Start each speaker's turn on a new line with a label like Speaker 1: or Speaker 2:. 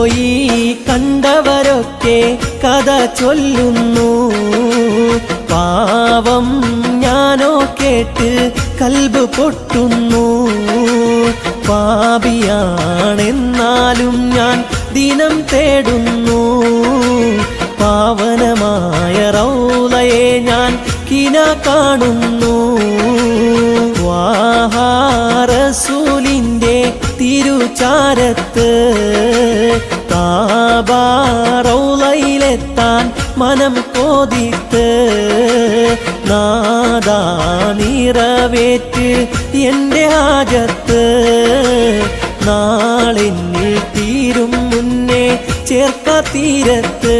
Speaker 1: പോയി കണ്ടവരൊക്കെ കഥ ചൊല്ലുന്നു. പാവം ഞാനോ കേട്ട് കൽബ് പൊട്ടുന്നു. പാപിയാണെന്നാലും ഞാൻ ദിനം തേടുന്നു. പാവനമായ റൗളയെ ഞാൻ കിന കാണുന്നു. വാഹാ റസൂലിൻ്റെ തിരുചാരത്ത് കാബാ റൗളയിലെത്താൻ മനം കോതിത്ത് നാദാ നിറവേറ്റ് എൻ്റെ ഹാജത്ത്. നാളെന്നിൽ തീരും മുന്നേ ചേർക്ക തീരത്ത്.